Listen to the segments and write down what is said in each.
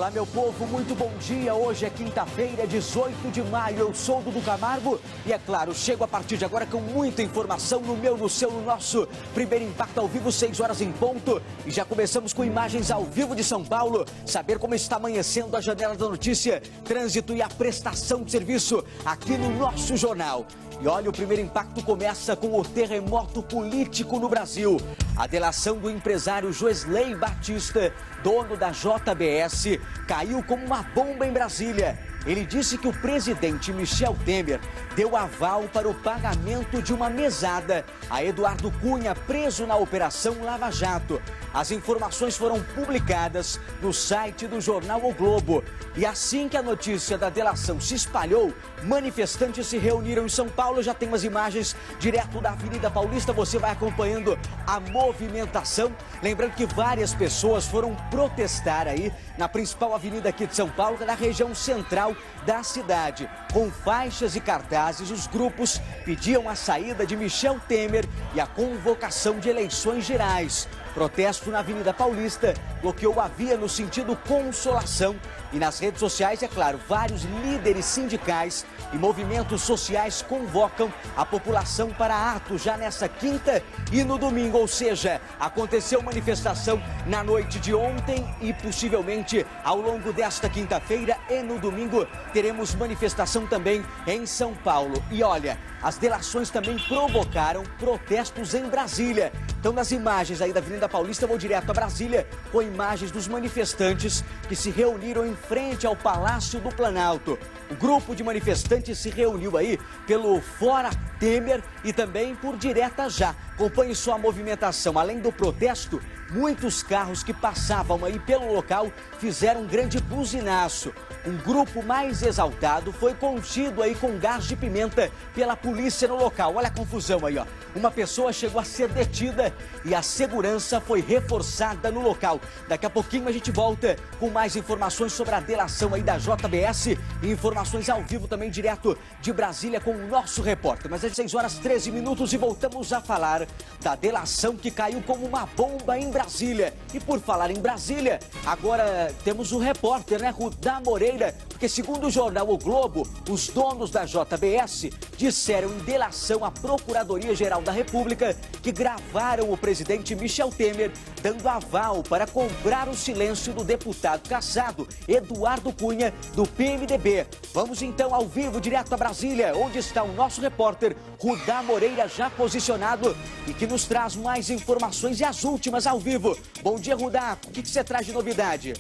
Olá, meu povo, muito bom dia. Hoje é quinta-feira, 18 de maio. Eu sou o Dudu Camargo e, é claro, chego a partir de agora com muita informação no meu, no seu, no nosso Primeiro Impacto ao vivo, 6 horas em ponto. E já começamos com imagens ao vivo de São Paulo. Saber como está amanhecendo a janela da notícia, trânsito e a prestação de serviço aqui no nosso jornal. E olha, o Primeiro Impacto começa com o terremoto político no Brasil. A delação do empresário Joesley Batista, dono da JBS, caiu como uma bomba em Brasília. Ele disse que o presidente Michel Temer deu aval para o pagamento de uma mesada a Eduardo Cunha, preso na Operação Lava Jato. As informações foram publicadas no site do jornal O Globo. E assim que a notícia da delação se espalhou, manifestantes se reuniram em São Paulo. Já tem umas imagens direto da Avenida Paulista. Você vai acompanhando a movimentação. Lembrando que várias pessoas foram protestar aí na principal avenida aqui de São Paulo, na região central da cidade. Com faixas e cartazes, os grupos pediam a saída de Michel Temer e a convocação de eleições gerais. Protesto na Avenida Paulista bloqueou a via no sentido Consolação. E nas redes sociais, é claro, vários líderes sindicais e movimentos sociais convocam a população para atos já nessa quinta e no domingo. Ou seja, aconteceu manifestação na noite de ontem e possivelmente ao longo desta quinta-feira e no domingo teremos manifestação também em São Paulo. E olha, as delações também provocaram protestos em Brasília. Então, nas imagens aí da Avenida Paulista, eu vou direto a Brasília com imagens dos manifestantes que se reuniram em frente ao Palácio do Planalto. O grupo de manifestantes se reuniu aí pelo Fora Temer e também por Direta Já. Acompanhe só a movimentação. Além do protesto, muitos carros que passavam aí pelo local fizeram um grande buzinaço. Um grupo mais exaltado foi contido aí com gás de pimenta pela polícia no local. Olha a confusão aí, ó. Uma pessoa chegou a ser detida e a segurança foi reforçada no local. Daqui a pouquinho a gente volta com mais informações sobre a delação aí da JBS e informações ao vivo também direto de Brasília com o nosso repórter. Mas é 6 horas 13 minutos e voltamos a falar da delação que caiu como uma bomba em Brasília. E por falar em Brasília, agora temos o repórter, né, Rudá Moreira, porque segundo o jornal O Globo, os donos da JBS disseram em delação à Procuradoria-Geral da República que gravaram o presidente Michel Temer dando aval para comprar o silêncio do deputado cassado Eduardo Cunha, do PMDB. Vamos então ao vivo, direto a Brasília, onde está o nosso repórter Rudá Moreira, já posicionado e que nos traz mais informações e as últimas ao vivo. Bom dia, Rudá. O que você traz de novidade?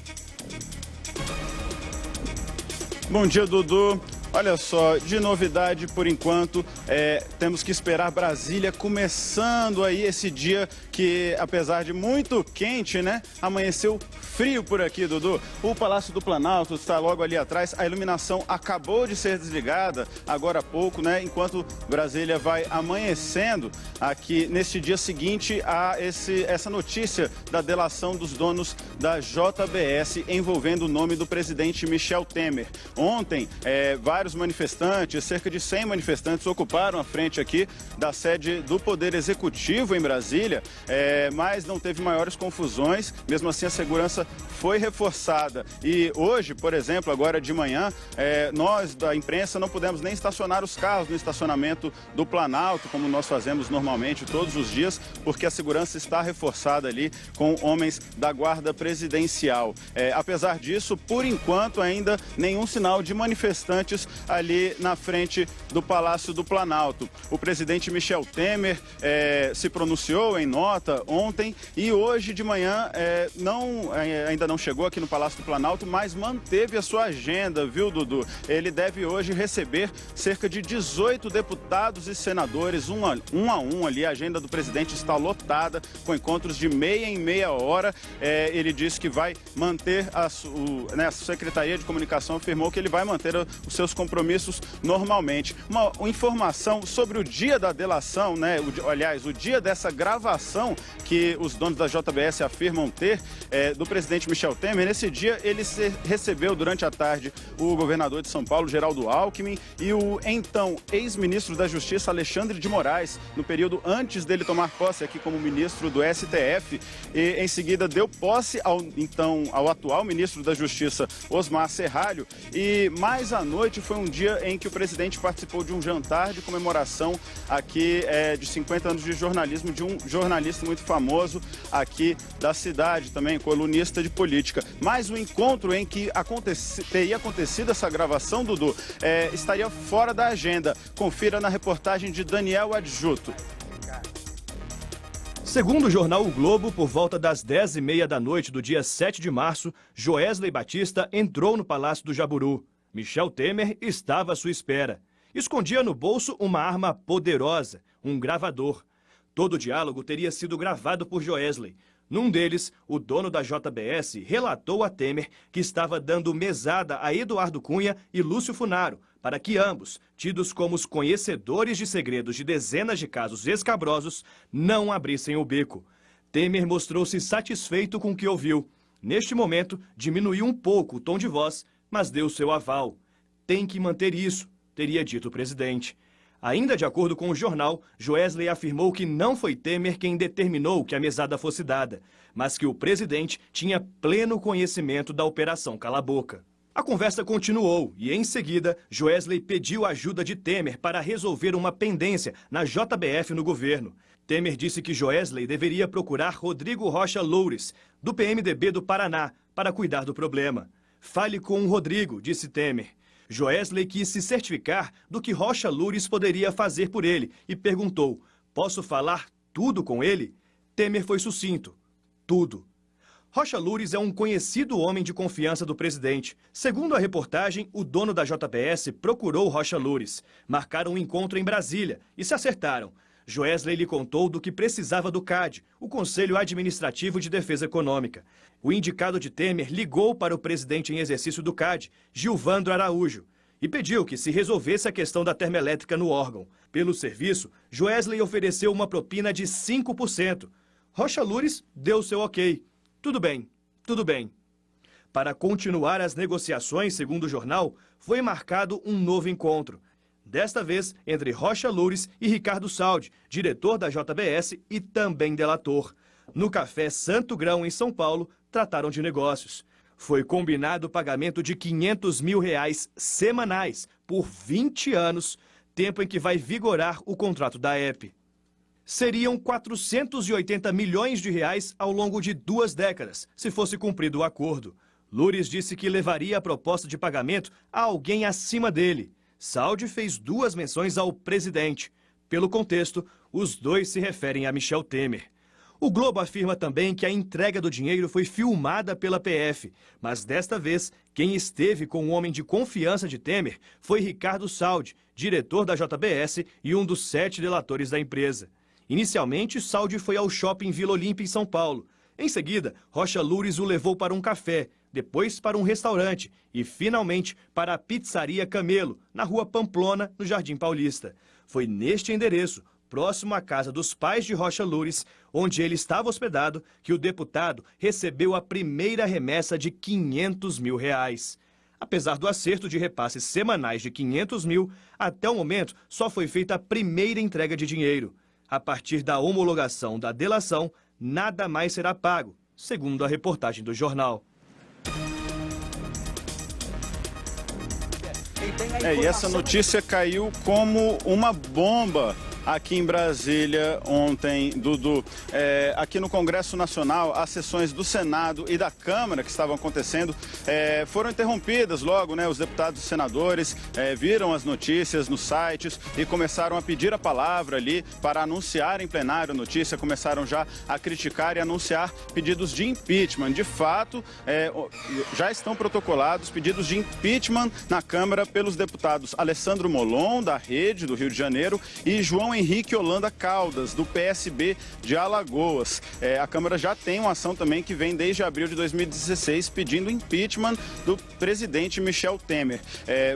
Bom dia, Dudu. Olha só, de novidade por enquanto, temos que esperar Brasília começando aí esse dia que, apesar de muito quente, né, amanheceu frio por aqui, Dudu. O Palácio do Planalto está logo ali atrás, a iluminação acabou de ser desligada agora há pouco, né, enquanto Brasília vai amanhecendo aqui neste dia seguinte a essa notícia da delação dos donos da JBS envolvendo o nome do presidente Michel Temer. Ontem, vários manifestantes, cerca de 100 manifestantes ocuparam a frente aqui da sede do Poder Executivo em Brasília, mas não teve maiores confusões, mesmo assim a segurança foi reforçada. E hoje, por exemplo, agora de manhã, nós da imprensa não pudemos nem estacionar os carros no estacionamento do Planalto, como nós fazemos normalmente todos os dias, porque a segurança está reforçada ali com homens da Guarda Presidencial. Apesar disso, por enquanto ainda nenhum sinal de manifestantes ali na frente do Palácio do Planalto. O presidente Michel Temer se pronunciou em nota ontem e hoje de manhã ainda não chegou aqui no Palácio do Planalto, mas manteve a sua agenda, viu, Dudu? Ele deve hoje receber cerca de 18 deputados e senadores, um a um ali. A agenda do presidente está lotada, com encontros de meia em meia hora. Ele disse que vai manter a Secretaria de Comunicação afirmou que ele vai manter os seus compromissos normalmente. Uma informação sobre o dia da delação, né? Aliás, o dia dessa gravação que os donos da JBS afirmam ter do presidente Michel Temer. Nesse dia, ele recebeu durante a tarde o governador de São Paulo, Geraldo Alckmin, e o então ex-ministro da Justiça, Alexandre de Moraes, no período antes dele tomar posse aqui como ministro do STF, e em seguida deu posse ao atual ministro da Justiça, Osmar Serralho, e mais à noite foi um dia em que o presidente participou de um jantar de comemoração aqui de 50 anos de jornalismo, de um jornalista muito famoso aqui da cidade, também colunista de política. Mas o encontro em que teria acontecido essa gravação, Dudu, estaria fora da agenda. Confira na reportagem de Daniel Adjuto. Segundo o jornal O Globo, por volta das 10h30 da noite do dia 7 de março, Joesley Batista entrou no Palácio do Jaburu. Michel Temer estava à sua espera. Escondia no bolso uma arma poderosa, um gravador. Todo o diálogo teria sido gravado por Joesley. Num deles, o dono da JBS relatou a Temer que estava dando mesada a Eduardo Cunha e Lúcio Funaro, para que ambos, tidos como os conhecedores de segredos de dezenas de casos escabrosos, não abrissem o bico. Temer mostrou-se satisfeito com o que ouviu. Neste momento, diminuiu um pouco o tom de voz, mas deu seu aval. Tem que manter isso, teria dito o presidente. Ainda de acordo com o jornal, Joesley afirmou que não foi Temer quem determinou que a mesada fosse dada, mas que o presidente tinha pleno conhecimento da Operação Cala-Boca. A conversa continuou e, em seguida, Joesley pediu a ajuda de Temer para resolver uma pendência na JBF no governo. Temer disse que Joesley deveria procurar Rodrigo Rocha Loures, do PMDB do Paraná, para cuidar do problema. Fale com o Rodrigo, disse Temer. Joesley quis se certificar do que Rocha Loures poderia fazer por ele e perguntou: posso falar tudo com ele? Temer foi sucinto: tudo. Rocha Loures é um conhecido homem de confiança do presidente. Segundo a reportagem, o dono da JBS procurou Rocha Loures. Marcaram um encontro em Brasília e se acertaram. Joesley lhe contou do que precisava do CAD, o Conselho Administrativo de Defesa Econômica. O indicado de Temer ligou para o presidente em exercício do CAD, Gilvandro Araújo, e pediu que se resolvesse a questão da termoelétrica no órgão. Pelo serviço, Joesley ofereceu uma propina de 5%. Rocha Loures deu seu ok. Tudo bem, tudo bem. Para continuar as negociações, segundo o jornal, foi marcado um novo encontro. Desta vez, entre Rocha Loures e Ricardo Saldi, diretor da JBS e também delator. No Café Santo Grão, em São Paulo, trataram de negócios. Foi combinado o pagamento de R$500 mil semanais por 20 anos, tempo em que vai vigorar o contrato da EP. Seriam 480 milhões de reais ao longo de 2 décadas, se fosse cumprido o acordo. Loures disse que levaria a proposta de pagamento a alguém acima dele. Saldi fez 2 menções ao presidente. Pelo contexto, os dois se referem a Michel Temer. O Globo afirma também que a entrega do dinheiro foi filmada pela PF, mas desta vez, quem esteve com o homem de confiança de Temer foi Ricardo Saldi, diretor da JBS e um dos 7 delatores da empresa. Inicialmente, Saldi foi ao shopping Vila Olímpia, em São Paulo. Em seguida, Rocha Loures o levou para um café, depois para um restaurante e, finalmente, para a Pizzaria Camelo, na Rua Pamplona, no Jardim Paulista. Foi neste endereço, próximo à casa dos pais de Rocha Loures, onde ele estava hospedado, que o deputado recebeu a primeira remessa de R$500 mil. Apesar do acerto de repasses semanais de R$500 mil, até o momento só foi feita a primeira entrega de dinheiro. A partir da homologação da delação, nada mais será pago, segundo a reportagem do jornal. E essa notícia caiu como uma bomba aqui em Brasília ontem, Dudu. Aqui no Congresso Nacional, as sessões do Senado e da Câmara que estavam acontecendo foram interrompidas logo, né? Os deputados e senadores viram as notícias nos sites e começaram a pedir a palavra ali para anunciar em plenário a notícia, começaram já a criticar e anunciar pedidos de impeachment. De fato, já estão protocolados pedidos de impeachment na Câmara pelos deputados Alessandro Molon, da Rede, do Rio de Janeiro, e João João Henrique Holanda Caldas, do PSB de Alagoas. A Câmara já tem uma ação também que vem desde abril de 2016 pedindo impeachment do presidente Michel Temer.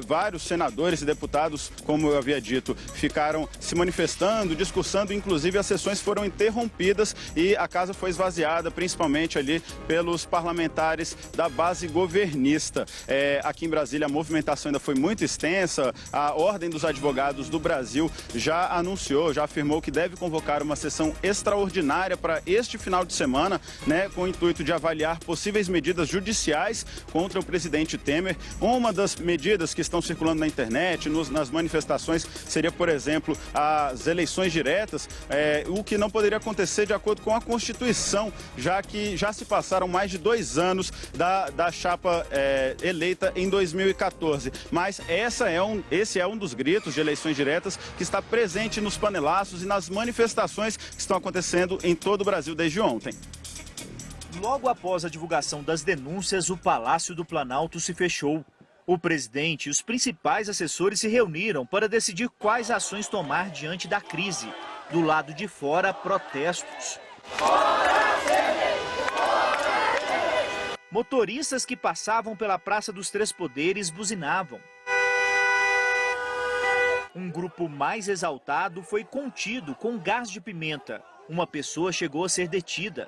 Vários senadores e deputados, como eu havia dito, ficaram se manifestando, discursando, inclusive as sessões foram interrompidas e a casa foi esvaziada, principalmente ali pelos parlamentares da base governista. Aqui em Brasília a movimentação ainda foi muito extensa, a Ordem dos Advogados do Brasil já anunciou, já afirmou que deve convocar uma sessão extraordinária para este final de semana, né, com o intuito de avaliar possíveis medidas judiciais contra o presidente Temer. Uma das medidas que estão circulando na internet, nas manifestações, seria, por exemplo, as eleições diretas, o que não poderia acontecer de acordo com a Constituição, já que já se passaram mais de 2 anos da chapa eleita em 2014. Mas esse é um dos gritos de eleições diretas que está presente nos panelaços e nas manifestações que estão acontecendo em todo o Brasil desde ontem. Logo após a divulgação das denúncias, o Palácio do Planalto se fechou. O presidente e os principais assessores se reuniram para decidir quais ações tomar diante da crise. Do lado de fora, protestos. Motoristas que passavam pela Praça dos Três Poderes buzinavam. Um grupo mais exaltado foi contido com gás de pimenta. Uma pessoa chegou a ser detida.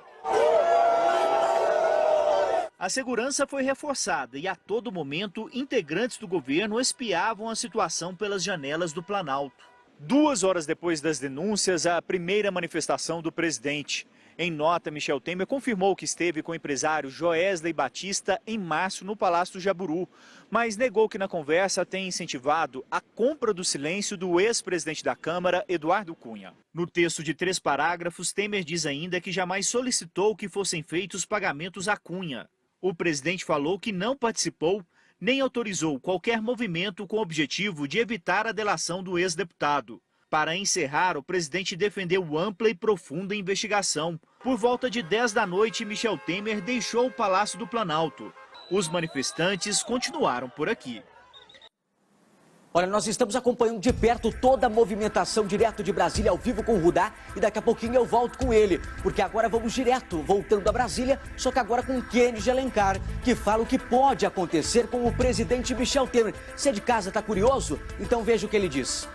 A segurança foi reforçada e a todo momento integrantes do governo espiavam a situação pelas janelas do Planalto. 2 horas depois das denúncias, a primeira manifestação do presidente. Em nota, Michel Temer confirmou que esteve com o empresário Joesley Batista em março no Palácio do Jaburu, mas negou que na conversa tem incentivado a compra do silêncio do ex-presidente da Câmara, Eduardo Cunha. No texto de 3 parágrafos, Temer diz ainda que jamais solicitou que fossem feitos pagamentos a Cunha. O presidente falou que não participou nem autorizou qualquer movimento com o objetivo de evitar a delação do ex-deputado. Para encerrar, o presidente defendeu ampla e profunda investigação. Por volta de 10 da noite, Michel Temer deixou o Palácio do Planalto. Os manifestantes continuaram por aqui. Olha, nós estamos acompanhando de perto toda a movimentação direto de Brasília ao vivo com o Rudá e daqui a pouquinho eu volto com ele, porque agora vamos direto, voltando a Brasília, só que agora com Kennedy Alencar, que fala o que pode acontecer com o presidente Michel Temer. Você de casa está curioso? Então veja o que ele diz.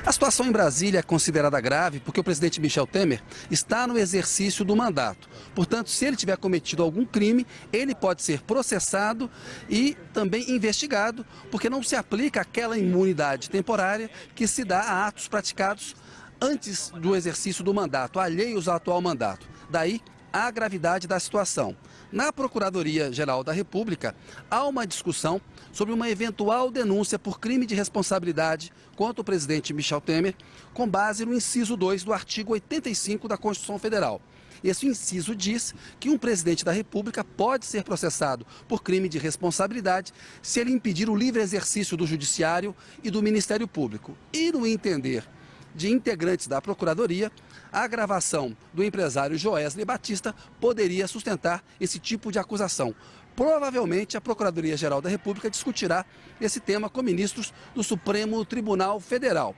A situação em Brasília é considerada grave porque o presidente Michel Temer está no exercício do mandato. Portanto, se ele tiver cometido algum crime, ele pode ser processado e também investigado, porque não se aplica aquela imunidade temporária que se dá a atos praticados antes do exercício do mandato, alheios ao atual mandato. Daí a gravidade da situação. Na Procuradoria-Geral da República, há uma discussão sobre uma eventual denúncia por crime de responsabilidade contra o presidente Michel Temer, com base no inciso 2 do artigo 85 da Constituição Federal. Esse inciso diz que um presidente da República pode ser processado por crime de responsabilidade se ele impedir o livre exercício do Judiciário e do Ministério Público. E no entender de integrantes da Procuradoria, a gravação do empresário Joesley Batista poderia sustentar esse tipo de acusação. Provavelmente a Procuradoria-Geral da República discutirá esse tema com ministros do Supremo Tribunal Federal.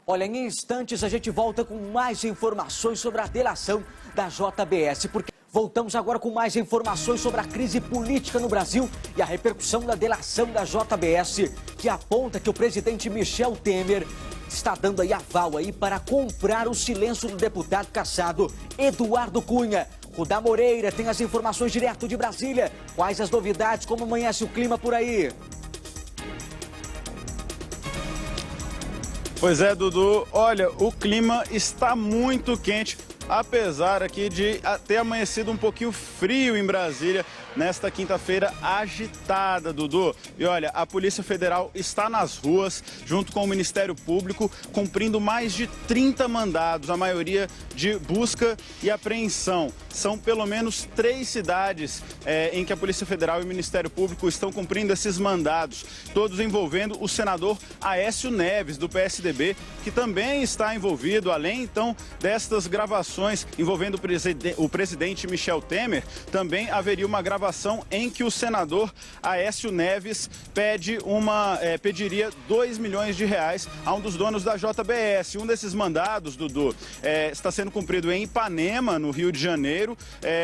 Olha, em instantes a gente volta com mais informações sobre a delação da JBS, porque voltamos agora com mais informações sobre a crise política no Brasil e a repercussão da delação da JBS, que aponta que o presidente Michel Temer está dando aí aval aí para comprar o silêncio do deputado cassado Eduardo Cunha. Rudá Moreira tem as informações direto de Brasília. Quais as novidades? Como amanhece o clima por aí? Pois é, Dudu. Olha, o clima está muito quente, apesar aqui de ter amanhecido um pouquinho frio em Brasília nesta quinta-feira agitada, Dudu. E olha, a Polícia Federal está nas ruas, junto com o Ministério Público, cumprindo mais de 30 mandados, a maioria de busca e apreensão. São pelo menos 3 cidades em que a Polícia Federal e o Ministério Público estão cumprindo esses mandados, todos envolvendo o senador Aécio Neves, do PSDB, que também está envolvido, além então destas gravações envolvendo o presidente Michel Temer, também haveria uma gravação gravação em que o senador Aécio Neves pediria 2 milhões de reais a um dos donos da JBS. Um desses mandados, Dudu, está sendo cumprido em Ipanema, no Rio de Janeiro,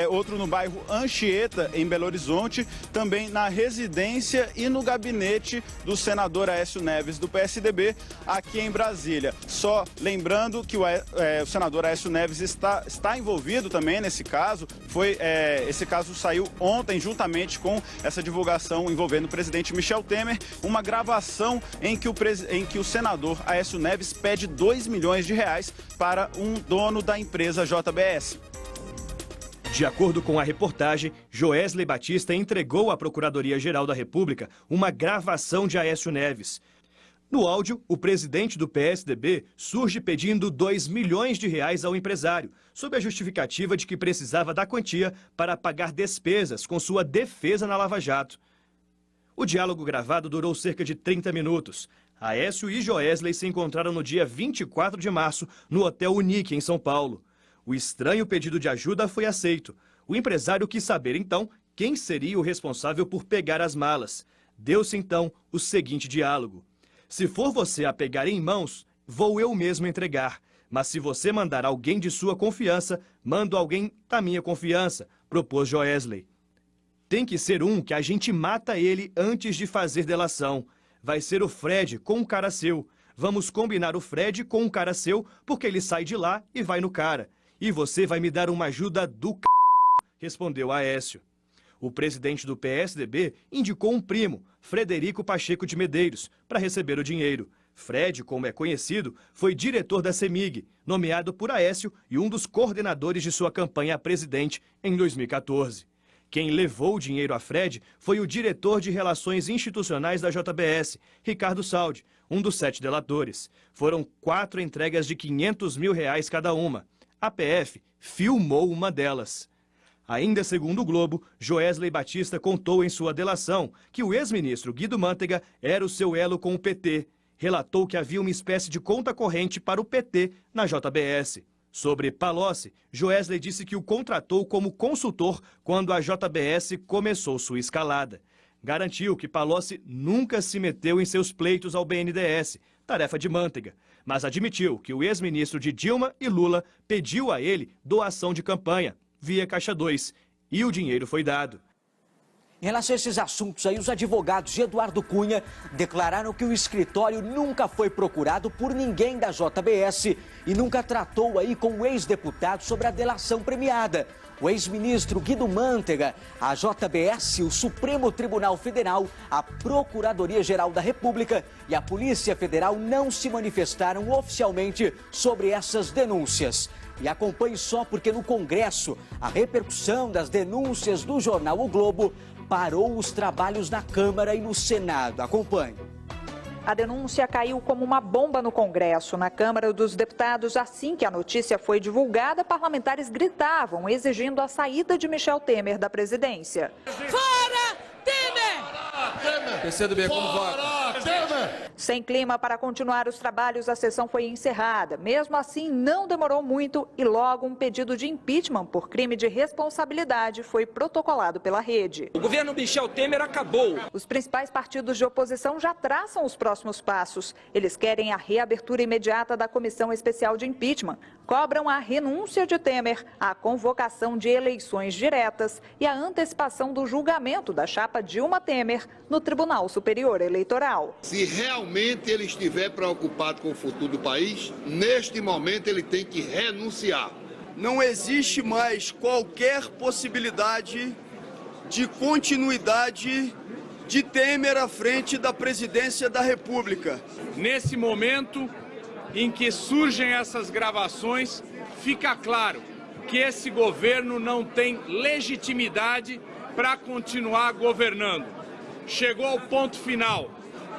outro no bairro Anchieta, em Belo Horizonte, também na residência e no gabinete do senador Aécio Neves, do PSDB, aqui em Brasília. Só lembrando que o senador Aécio Neves está envolvido também nesse caso. Esse caso saiu ontem, juntamente com essa divulgação envolvendo o presidente Michel Temer, uma gravação em que o senador Aécio Neves pede 2 milhões de reais para um dono da empresa JBS. De acordo com a reportagem, Joesley Batista entregou à Procuradoria-Geral da República uma gravação de Aécio Neves. No áudio, o presidente do PSDB surge pedindo 2 milhões de reais ao empresário, sob a justificativa de que precisava da quantia para pagar despesas com sua defesa na Lava Jato. O diálogo gravado durou cerca de 30 minutos. Aécio e Joesley se encontraram no dia 24 de março no Hotel Unique, em São Paulo. O estranho pedido de ajuda foi aceito. O empresário quis saber, então, quem seria o responsável por pegar as malas. Deu-se, então, o seguinte diálogo. Se for você a pegar em mãos, vou eu mesmo entregar. Mas se você mandar alguém de sua confiança, mando alguém da minha confiança, propôs Joesley. Tem que ser um que a gente mata ele antes de fazer delação. Vai ser o Fred com um cara seu. Vamos combinar o Fred com um cara seu, porque ele sai de lá e vai no cara. E você vai me dar uma ajuda do c... respondeu Aécio. O presidente do PSDB indicou um primo, Frederico Pacheco de Medeiros, para receber o dinheiro. Fred, como é conhecido, foi diretor da CEMIG, nomeado por Aécio e um dos coordenadores de sua campanha a presidente em 2014. Quem levou o dinheiro a Fred foi o diretor de Relações Institucionais da JBS, Ricardo Saldi, um dos 7 delatores. Foram 4 entregas de R$500 mil cada uma. A PF filmou uma delas. Ainda segundo o Globo, Joesley Batista contou em sua delação que o ex-ministro Guido Mantega era o seu elo com o PT. Relatou que havia uma espécie de conta corrente para o PT na JBS. Sobre Palocci, Joesley disse que o contratou como consultor quando a JBS começou sua escalada. Garantiu que Palocci nunca se meteu em seus pleitos ao BNDES, tarefa de Mantega, mas admitiu que o ex-ministro de Dilma e Lula pediu a ele doação de campanha, via Caixa 2, e o dinheiro foi dado. Em relação a esses assuntos aí, os advogados de Eduardo Cunha declararam que o escritório nunca foi procurado por ninguém da JBS e nunca tratou aí com o ex-deputado sobre a delação premiada. O ex-ministro Guido Mantega, a JBS, o Supremo Tribunal Federal, a Procuradoria-Geral da República e a Polícia Federal não se manifestaram oficialmente sobre essas denúncias. E acompanhe só porque no Congresso, a repercussão das denúncias do jornal O Globo parou os trabalhos na Câmara e no Senado. Acompanhe. A denúncia caiu como uma bomba no Congresso. Na Câmara dos Deputados, assim que a notícia foi divulgada, parlamentares gritavam, exigindo a saída de Michel Temer da presidência. Fora Temer! PCdoB, como vota? Sem clima para continuar os trabalhos, a sessão foi encerrada. Mesmo assim, não demorou muito e logo um pedido de impeachment por crime de responsabilidade foi protocolado pela rede. O governo Michel Temer acabou. Os principais partidos de oposição já traçam os próximos passos. Eles querem a reabertura imediata da Comissão Especial de Impeachment, cobram a renúncia de Temer, a convocação de eleições diretas e a antecipação do julgamento da chapa Dilma Temer no Tribunal Superior Eleitoral. Se realmente ele estiver preocupado com o futuro do país, neste momento ele tem que renunciar. Não existe mais qualquer possibilidade de continuidade de Temer à frente da presidência da República. Nesse momento em que surgem essas gravações, fica claro que esse governo não tem legitimidade para continuar governando. Chegou ao ponto final.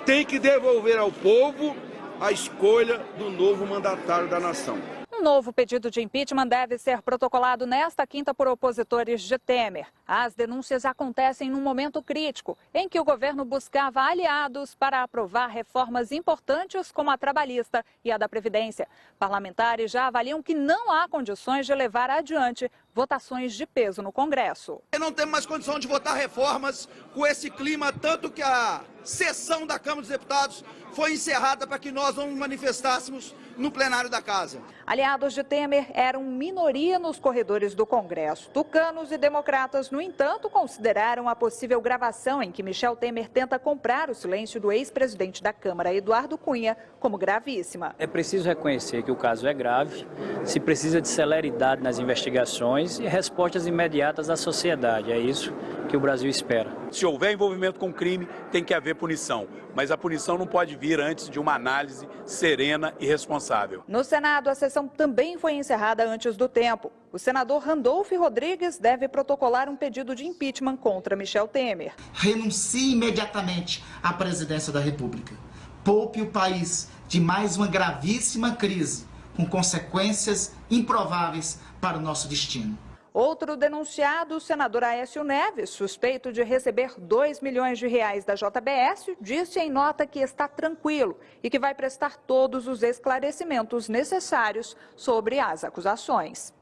Tem que devolver ao povo a escolha do novo mandatário da nação. Um novo pedido de impeachment deve ser protocolado nesta quinta por opositores de Temer. As denúncias acontecem num momento crítico, em que o governo buscava aliados para aprovar reformas importantes como a trabalhista e a da Previdência. Parlamentares já avaliam que não há condições de levar adiante votações de peso no Congresso. Não temos mais condição de votar reformas com esse clima, tanto que a sessão da Câmara dos Deputados foi encerrada para que nós não nos manifestássemos no plenário da Casa. Aliados de Temer eram minoria nos corredores do Congresso. Tucanos e democratas, no entanto, consideraram a possível gravação em que Michel Temer tenta comprar o silêncio do ex-presidente da Câmara, Eduardo Cunha, como gravíssima. É preciso reconhecer que o caso é grave, se precisa de celeridade nas investigações e respostas imediatas da sociedade. É isso que o Brasil espera. Se houver envolvimento com crime, tem que haver punição, mas a punição não pode vir antes de uma análise serena e responsável. No Senado, a sessão também foi encerrada antes do tempo. O senador Randolfo Rodrigues deve protocolar um pedido de impeachment contra Michel Temer. Renuncie imediatamente à presidência da República. Poupe o país de mais uma gravíssima crise, com consequências improváveis para o nosso destino. Outro denunciado, o senador Aécio Neves, suspeito de receber R$2 milhões da JBS, disse em nota que está tranquilo e que vai prestar todos os esclarecimentos necessários sobre as acusações.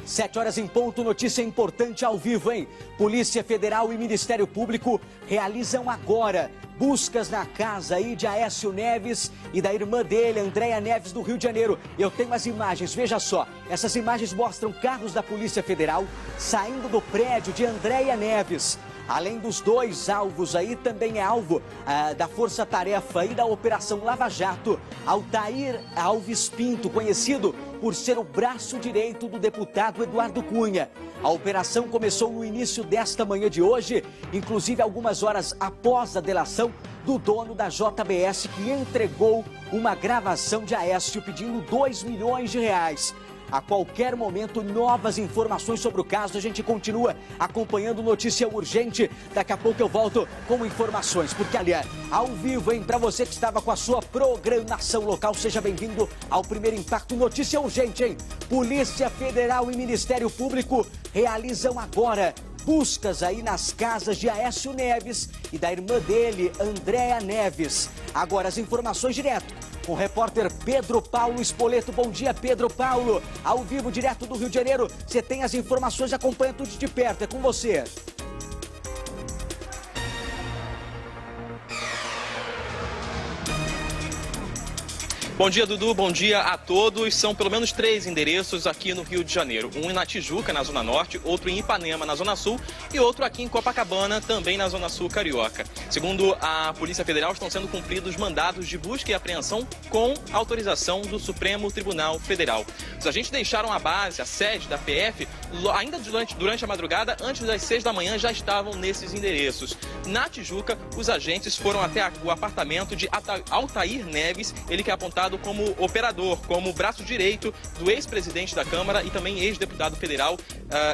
7 horas em ponto, notícia importante ao vivo, hein? Polícia Federal e Ministério Público realizam agora buscas na casa aí de Aécio Neves e da irmã dele, Andréia Neves, do Rio de Janeiro. Eu tenho as imagens, veja só. Essas imagens mostram carros da Polícia Federal saindo do prédio de Andréia Neves. Além dos dois alvos aí, também é alvo da Força Tarefa e da Operação Lava Jato, Altair Alves Pinto, conhecido por ser o braço direito do deputado Eduardo Cunha. A operação começou no início desta manhã de hoje, inclusive algumas horas após a delação do dono da JBS, que entregou uma gravação de Aécio pedindo R$2 milhões. A qualquer momento, novas informações sobre o caso. A gente continua acompanhando notícia urgente. Daqui a pouco eu volto com informações. Porque, aliás, ao vivo, hein? Para você que estava com a sua programação local, seja bem-vindo ao Primeiro Impacto. Notícia urgente, hein? Polícia Federal e Ministério Público realizam agora buscas aí nas casas de Aécio Neves e da irmã dele, Andréia Neves. Agora, as informações direto com o repórter Pedro Paulo Espoleto. Bom dia, Pedro Paulo. Ao vivo, direto do Rio de Janeiro. Você tem as informações, acompanha tudo de perto. É com você. Bom dia, Dudu. Bom dia a todos. São pelo menos 3 endereços aqui no Rio de Janeiro. Um na Tijuca, na Zona Norte, outro em Ipanema, na Zona Sul, e outro aqui em Copacabana, também na Zona Sul carioca. Segundo a Polícia Federal, estão sendo cumpridos mandados de busca e apreensão com autorização do Supremo Tribunal Federal. Os agentes deixaram a base, a sede da PF, ainda durante a madrugada, antes das 6 da manhã, já estavam nesses endereços. Na Tijuca, os agentes foram até o apartamento de Altair Neves, ele que é apontado como operador, como braço direito do ex-presidente da Câmara e também ex-deputado federal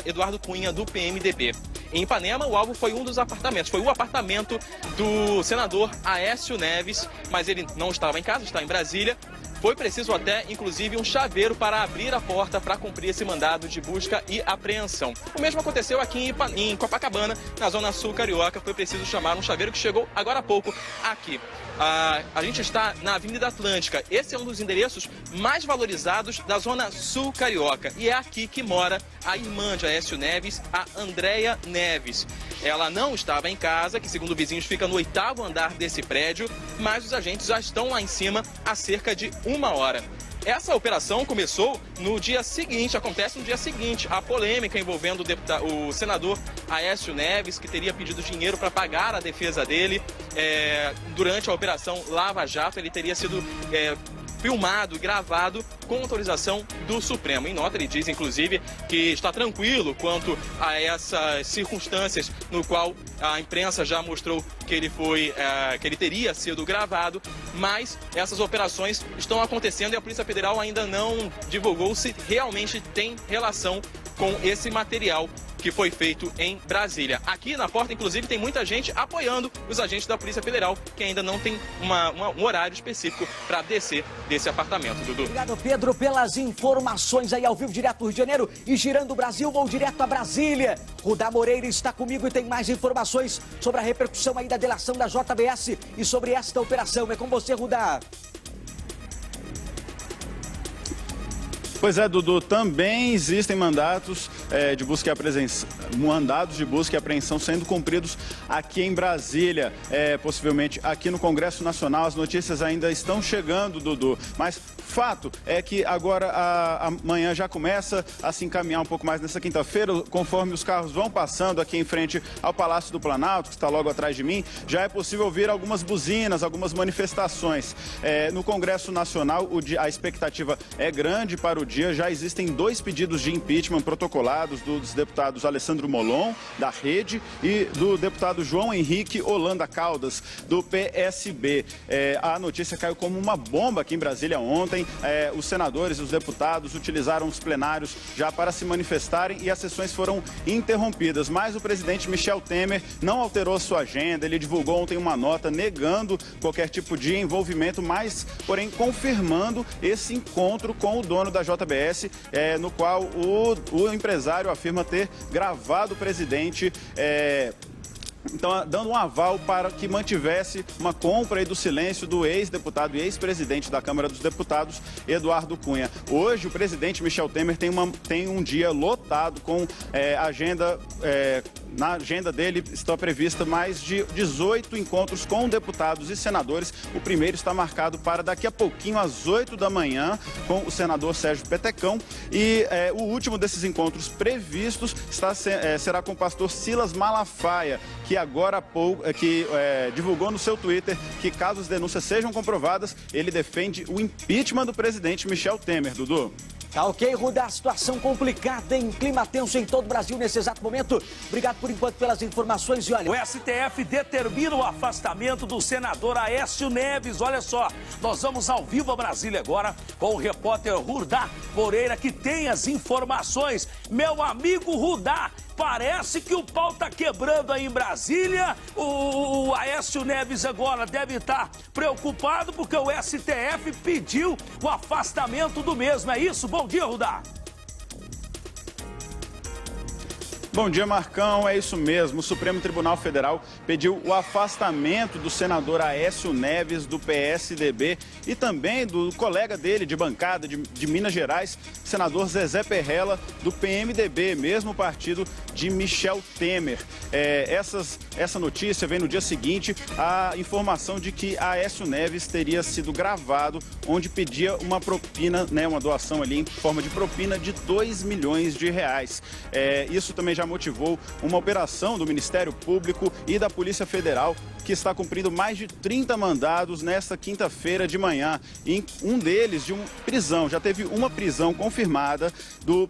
Eduardo Cunha, do PMDB. Em Ipanema, o alvo foi um dos apartamentos, foi o apartamento do senador Aécio Neves, mas ele não estava em casa, está em Brasília. Foi preciso até, inclusive, um chaveiro para abrir a porta para cumprir esse mandado de busca e apreensão. O mesmo aconteceu aqui em Copacabana, na Zona Sul carioca. Foi preciso chamar um chaveiro que chegou agora há pouco aqui. A gente está na Avenida Atlântica. Esse é um dos endereços mais valorizados da Zona Sul carioca. E é aqui que mora a irmã de Aécio Neves, a Andréia Neves. Ela não estava em casa, que segundo vizinhos fica no 8º andar desse prédio, mas os agentes já estão lá em cima há cerca de 1 hora. Essa operação começou no dia seguinte, acontece no dia seguinte, a polêmica envolvendo o senador Aécio Neves, que teria pedido dinheiro para pagar a defesa dele. Durante a operação Lava Jato, ele teria sido filmado e gravado com autorização do Supremo. Em nota, ele diz, inclusive, que está tranquilo quanto a essas circunstâncias no qual a imprensa já mostrou que ele teria sido gravado, mas essas operações estão acontecendo e a Polícia Federal ainda não divulgou se realmente tem relação com esse material que foi feito em Brasília. Aqui na porta, inclusive, tem muita gente apoiando os agentes da Polícia Federal, que ainda não tem um horário específico para descer desse apartamento, Dudu. Obrigado, Pedro, pelas informações aí ao vivo, direto do Rio de Janeiro e girando o Brasil, vou direto a Brasília. Rudá Moreira está comigo e tem mais informações sobre a repercussão aí da delação da JBS e sobre esta operação. É com você, Rudá. Pois é, Dudu, também existem mandados de busca e apreensão sendo cumpridos aqui em Brasília, possivelmente aqui no Congresso Nacional. As notícias ainda estão chegando, Dudu, mas fato é que agora amanhã já começa a se encaminhar um pouco mais nessa quinta-feira, conforme os carros vão passando aqui em frente ao Palácio do Planalto, que está logo atrás de mim, já é possível ouvir algumas buzinas, algumas manifestações. No Congresso Nacional, a expectativa é grande para o dia. Já existem 2 pedidos de impeachment protocolados dos deputados Alessandro Molon, da Rede, e do deputado João Henrique Holanda Caldas, do PSB. A notícia caiu como uma bomba aqui em Brasília ontem. Os senadores e os deputados utilizaram os plenários já para se manifestarem e as sessões foram interrompidas. Mas o presidente Michel Temer não alterou sua agenda. Ele divulgou ontem uma nota negando qualquer tipo de envolvimento, mas, porém, confirmando esse encontro com o dono da JBS, no qual o empresário afirma ter gravado o presidente, então, dando um aval para que mantivesse uma compra aí do silêncio do ex-deputado e ex-presidente da Câmara dos Deputados, Eduardo Cunha. Hoje, o presidente Michel Temer tem um dia lotado com agenda. Na agenda dele está prevista mais de 18 encontros com deputados e senadores. O primeiro está marcado para daqui a pouquinho, às 8 da manhã, com o senador Sérgio Petecão. E o último desses encontros previstos será com o pastor Silas Malafaia, que agora há pouco divulgou no seu Twitter que, caso as denúncias sejam comprovadas, ele defende o impeachment do presidente Michel Temer, Dudu. Tá ok, Rudá, situação complicada, em clima tenso em todo o Brasil nesse exato momento. Obrigado por enquanto pelas informações e olha... O STF determina o afastamento do senador Aécio Neves. Olha só, nós vamos ao vivo a Brasília agora com o repórter Rudá Moreira, que tem as informações. Meu amigo Rudá, parece que o pau tá quebrando aí em Brasília. O Aécio Neves agora deve estar preocupado porque o STF pediu o afastamento do mesmo. É isso? Bom dia, Rudá. Bom dia, Marcão. É isso mesmo. O Supremo Tribunal Federal pediu o afastamento do senador Aécio Neves, do PSDB, e também do colega dele de bancada de Minas Gerais, senador Zezé Perrella, do PMDB, mesmo partido de Michel Temer. Essa notícia vem no dia seguinte a informação de que Aécio Neves teria sido gravado, onde pedia uma propina, uma doação ali em forma de propina de R$2 milhões. Isso também já motivou uma operação do Ministério Público e da Polícia Federal, que está cumprindo mais de 30 mandados nesta quinta-feira de manhã. E um deles de prisão. Já teve uma prisão confirmada do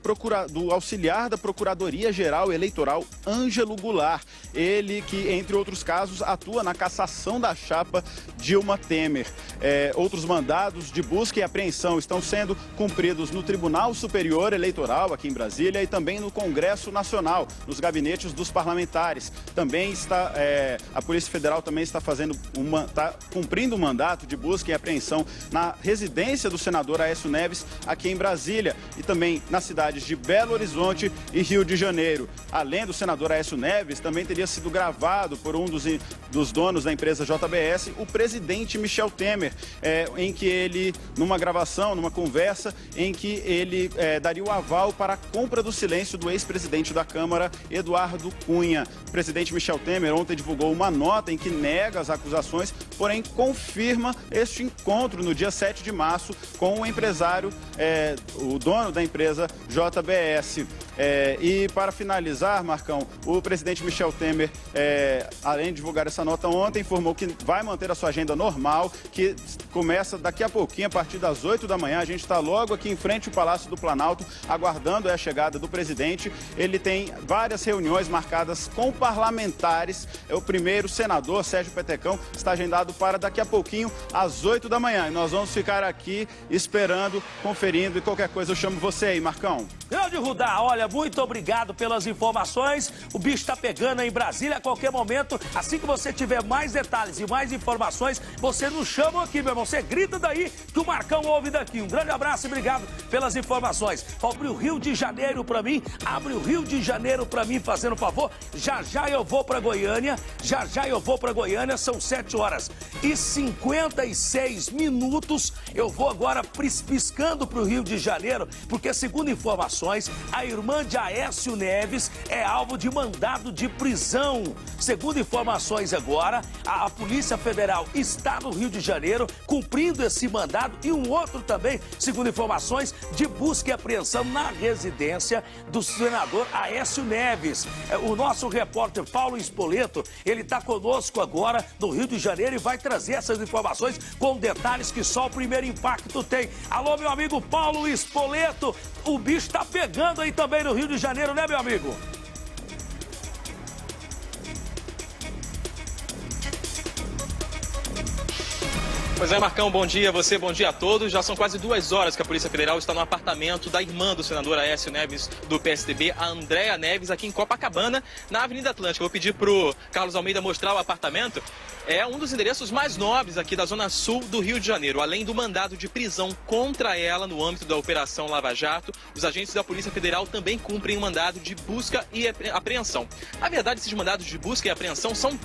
auxiliar da Procuradoria-Geral Eleitoral, Ângelo Goulart. Ele que, entre outros casos, atua na cassação da chapa Dilma Temer. Outros mandados de busca e apreensão estão sendo cumpridos no Tribunal Superior Eleitoral, aqui em Brasília, e também no Congresso Nacional, nos gabinetes dos parlamentares. Também a Polícia Federal também está cumprindo um mandato de busca e apreensão na residência do senador Aécio Neves, aqui em Brasília, e também nas cidades de Belo Horizonte e Rio de Janeiro. Além do senador Aécio Neves, também teria sido gravado por um dos donos da empresa JBS, o presidente Michel Temer, em que ele, numa conversa, em que ele daria o aval para a compra do silêncio do ex-presidente da Câmara, Eduardo Cunha. O presidente Michel Temer ontem divulgou uma nota em que nega as acusações, porém confirma este encontro no dia 7 de março com o empresário, o dono da empresa JBS. E para finalizar, Marcão, o presidente Michel Temer, além de divulgar essa nota ontem, informou que vai manter a sua agenda normal, que começa daqui a pouquinho, a partir das 8 da manhã. A gente está logo aqui em frente ao Palácio do Planalto, aguardando a chegada do presidente. Ele tem várias reuniões marcadas com parlamentares. O primeiro senador, Sérgio Petecão, está agendado para daqui a pouquinho, às 8 da manhã. E nós vamos ficar aqui esperando, conferindo, e qualquer coisa eu chamo você aí, Marcão. Grande Rudá, olha, muito obrigado pelas informações. informações. O bicho está pegando aí em Brasília a qualquer momento. Assim que você tiver mais detalhes e mais informações, você nos chama aqui, meu irmão. Você grita daí que o Marcão ouve daqui. Um grande abraço e obrigado pelas informações. Abre o Rio de Janeiro para mim. Abre o Rio de Janeiro para mim, fazendo favor. Já já eu vou para Goiânia. Já já eu vou para Goiânia. São 7h56. Eu vou agora piscando para o Rio de Janeiro, porque, segundo informações, a irmã de Aécio Neves é alvo de mandado de prisão. Segundo informações agora, a Polícia Federal está no Rio de Janeiro cumprindo esse mandado e um outro também, segundo informações, de busca e apreensão na residência do senador Aécio Neves. O nosso repórter Paulo Spoleto, ele está conosco agora no Rio de Janeiro e vai trazer essas informações com detalhes que só o Primeiro Impacto tem. Alô, meu amigo Paulo Spoleto, o bicho está pegando aí também no Rio de Janeiro, né, meu amigo? Pois é, Marcão, bom dia a você, bom dia a todos. Já são quase 2 horas que a Polícia Federal está no apartamento da irmã do senador Aécio Neves do PSDB, a Andréa Neves, aqui em Copacabana, na Avenida Atlântica. Vou pedir para o Carlos Almeida mostrar o apartamento. É um dos endereços mais nobres aqui da Zona Sul do Rio de Janeiro. Além do mandado de prisão contra ela no âmbito da Operação Lava Jato, os agentes da Polícia Federal também cumprem um mandado de busca e apreensão. Na verdade, esses mandados de busca e apreensão são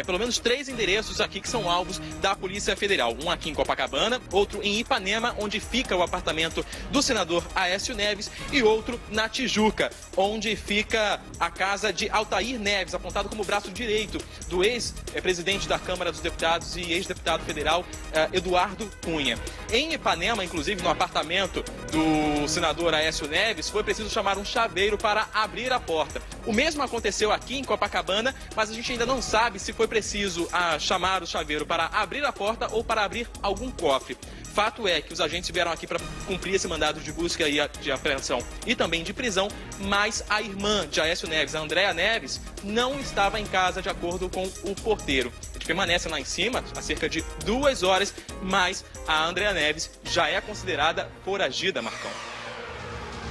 pelo menos três endereços aqui que são alvos da Polícia Federal. Um aqui em Copacabana, outro em Ipanema, onde fica o apartamento do senador Aécio Neves, e outro na Tijuca, onde fica a casa de Altair Neves, apontado como braço direito do ex-presidente da Câmara dos Deputados e ex-deputado federal Eduardo Cunha. Em Ipanema, inclusive, no apartamento do senador Aécio Neves, foi preciso chamar um chaveiro para abrir a porta. O mesmo aconteceu aqui em Copacabana, mas a gente ainda não sabe se foi preciso chamar o chaveiro para abrir a porta ou para abrir algum cofre. Fato é que os agentes vieram aqui para cumprir esse mandado de busca e de apreensão e também de prisão, mas a irmã de Aécio Neves, a Andréa Neves, não estava em casa, de acordo com o porteiro. A gente permanece lá em cima há cerca de 2 horas, mas a Andréa Neves já é considerada foragida, Marcão.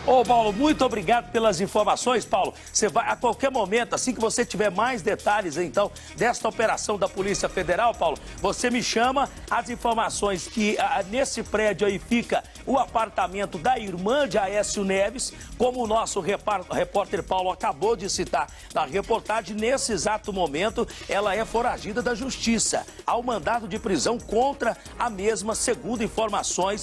Ô, Paulo, muito obrigado pelas informações, Paulo. Você vai, a qualquer momento, assim que você tiver mais detalhes, então, desta operação da Polícia Federal, Paulo, você me chama. As informações que nesse prédio aí fica o apartamento da irmã de Aécio Neves, como o nosso repórter Paulo acabou de citar na reportagem, nesse exato momento, ela é foragida da Justiça. Há um mandado de prisão contra a mesma, segundo informações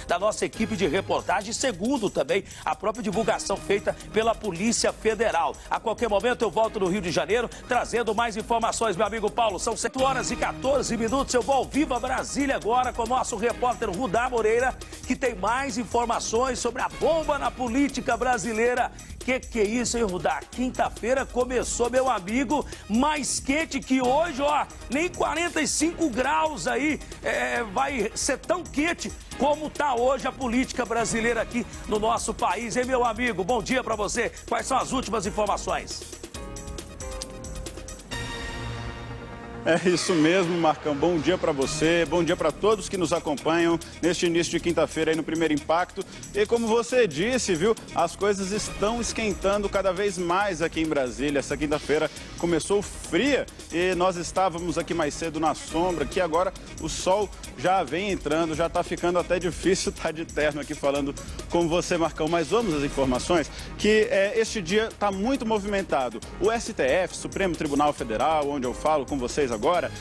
da nossa equipe de reportagem, segundo também a própria divulgação feita pela Polícia Federal. A qualquer momento eu volto no Rio de Janeiro trazendo mais informações, meu amigo Paulo. São 7h14. Eu vou ao vivo a Brasília agora com o nosso repórter Rudá Moreira, que tem mais informações sobre a bomba na política brasileira. Que é isso, hein, Rudá? Quinta-feira começou, meu amigo, mais quente que hoje, ó. Nem 45 graus aí vai ser tão quente como tá hoje a política brasileira aqui no nosso país, hein, meu amigo? Bom dia pra você. Quais são as últimas informações? É isso mesmo, Marcão. Bom dia para você, bom dia para todos que nos acompanham neste início de quinta-feira aí no Primeiro Impacto. E como você disse, viu, as coisas estão esquentando cada vez mais aqui em Brasília. Essa quinta-feira começou fria e nós estávamos aqui mais cedo na sombra, que agora o sol já vem entrando, já está ficando até difícil estar de terno aqui falando com você, Marcão. Mas vamos às informações, que este dia está muito movimentado. O STF, Supremo Tribunal Federal, onde eu falo com vocês agora,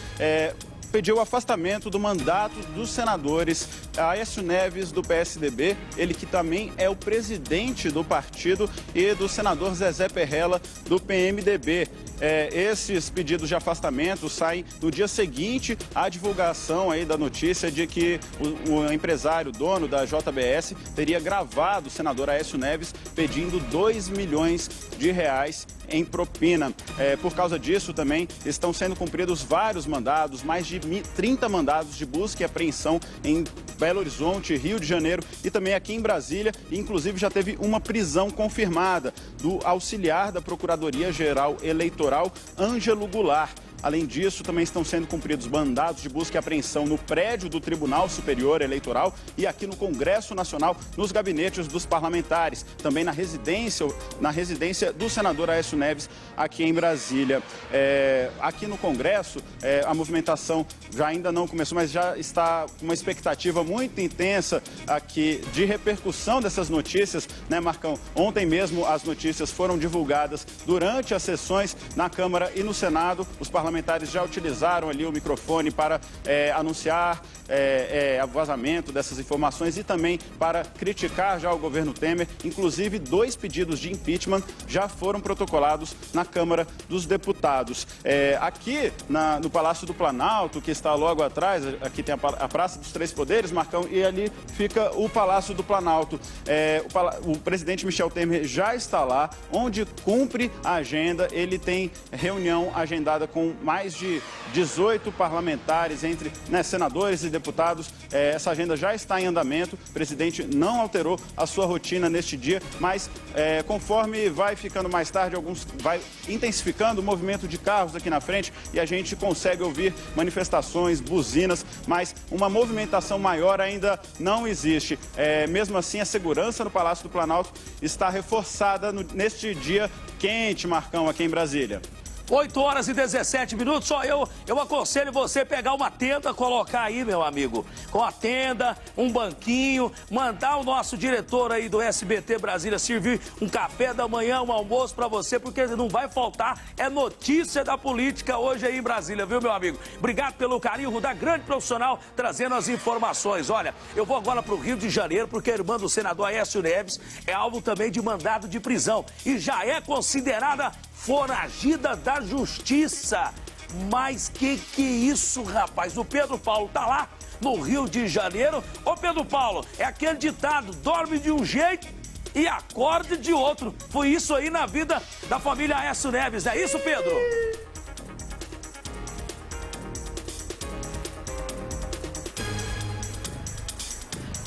pediu o afastamento do mandato dos senadores Aécio Neves, do PSDB, ele que também é o presidente do partido, e do senador Zezé Perrella, do PMDB. Esses pedidos de afastamento saem no dia seguinte à divulgação aí da notícia de que o empresário, dono da JBS, teria gravado o senador Aécio Neves pedindo R$2 milhões em propina. Por causa disso também estão sendo cumpridos vários mandados, mais de 30 mandados de busca e apreensão em Belo Horizonte, Rio de Janeiro e também aqui em Brasília. Inclusive já teve uma prisão confirmada do auxiliar da Procuradoria-Geral Eleitoral, Ângelo Goulart. Além disso, também estão sendo cumpridos mandados de busca e apreensão no prédio do Tribunal Superior Eleitoral e aqui no Congresso Nacional, nos gabinetes dos parlamentares, também na residência do senador Aécio Neves, aqui em Brasília. Aqui no Congresso, a movimentação já ainda não começou, mas já está uma expectativa muito intensa aqui de repercussão dessas notícias, né, Marcão? Ontem mesmo as notícias foram divulgadas durante as sessões na Câmara e no Senado. Os parlamentares já utilizaram ali o microfone para anunciar o vazamento dessas informações e também para criticar já o governo Temer. Inclusive, 2 pedidos de impeachment já foram protocolados na Câmara dos Deputados. Aqui no Palácio do Planalto, que está logo atrás, aqui tem a Praça dos Três Poderes, Marcão, e ali fica o Palácio do Planalto. O presidente Michel Temer já está lá, onde cumpre a agenda. Ele tem reunião agendada com mais de 18 parlamentares, entre senadores e deputados. Essa agenda já está em andamento. O presidente não alterou a sua rotina neste dia, mas conforme vai ficando mais tarde, vai intensificando o movimento de carros aqui na frente e a gente consegue ouvir manifestações, buzinas, mas uma movimentação maior ainda não existe. Mesmo assim, a segurança no Palácio do Planalto está reforçada neste dia quente, Marcão, aqui em Brasília. 8 horas e 17 minutos, só eu aconselho você pegar uma tenda, colocar aí, meu amigo, com a tenda, um banquinho, mandar o nosso diretor aí do SBT Brasília servir um café da manhã, um almoço pra você, porque não vai faltar, notícia da política hoje aí em Brasília, viu, meu amigo? Obrigado pelo carinho da grande profissional trazendo as informações. Olha, eu vou agora pro Rio de Janeiro, porque a irmã do senador Aécio Neves é alvo também de mandado de prisão e já é considerada foragida da justiça. Mas que é isso, rapaz? O Pedro Paulo tá lá no Rio de Janeiro. Ô, Pedro Paulo, é aquele ditado, dorme de um jeito e acorda de outro. Foi isso aí na vida da família Aécio Neves, é isso, Pedro?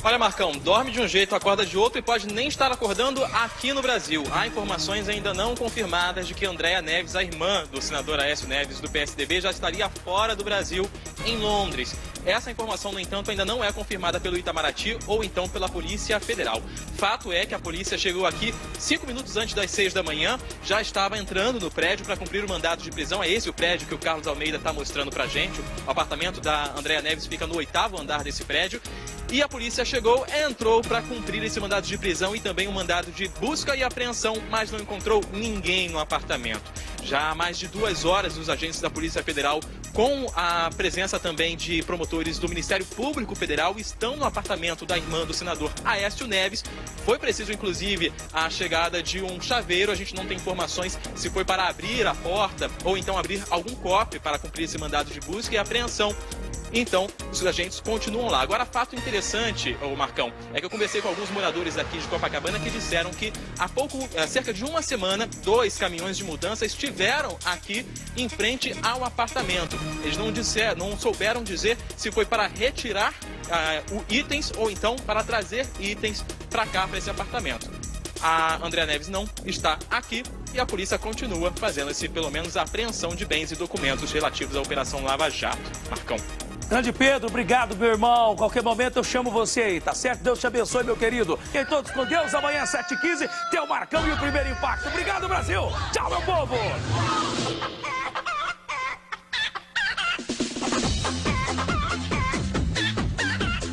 Olha, Marcão, dorme de um jeito, acorda de outro e pode nem estar acordando aqui no Brasil. Há informações ainda não confirmadas de que Andréa Neves, a irmã do senador Aécio Neves do PSDB, já estaria fora do Brasil, em Londres. Essa informação, no entanto, ainda não é confirmada pelo Itamaraty ou então pela Polícia Federal. Fato é que a polícia chegou aqui 5 minutos antes das 6 da manhã, já estava entrando no prédio para cumprir o mandado de prisão. É esse o prédio que o Carlos Almeida está mostrando pra gente. O apartamento da Andréa Neves fica no 8º andar desse prédio. E a polícia chegou, entrou para cumprir esse mandado de prisão e também um mandado de busca e apreensão, mas não encontrou ninguém no apartamento. Já há mais de 2 horas, os agentes da Polícia Federal, com a presença também de promotores do Ministério Público Federal, estão no apartamento da irmã do senador Aécio Neves. Foi preciso, inclusive, a chegada de um chaveiro. A gente não tem informações se foi para abrir a porta ou então abrir algum cofre para cumprir esse mandado de busca e apreensão. Então, os agentes continuam lá. Agora, fato interessante, Marcão, é que eu conversei com alguns moradores aqui de Copacabana que disseram que há cerca de uma semana, 2 caminhões de mudança estiveram aqui em frente ao apartamento. Eles não souberam dizer se foi para retirar itens ou então para trazer itens para cá, para esse apartamento. A Andréa Neves não está aqui e a polícia continua fazendo pelo menos, a apreensão de bens e documentos relativos à Operação Lava Jato. Marcão. Grande Pedro, obrigado, meu irmão. Qualquer momento eu chamo você aí, tá certo? Deus te abençoe, meu querido. E todos com Deus, amanhã 7h15 tem o Marcão e o Primeiro Impacto. Obrigado, Brasil. Tchau, meu povo.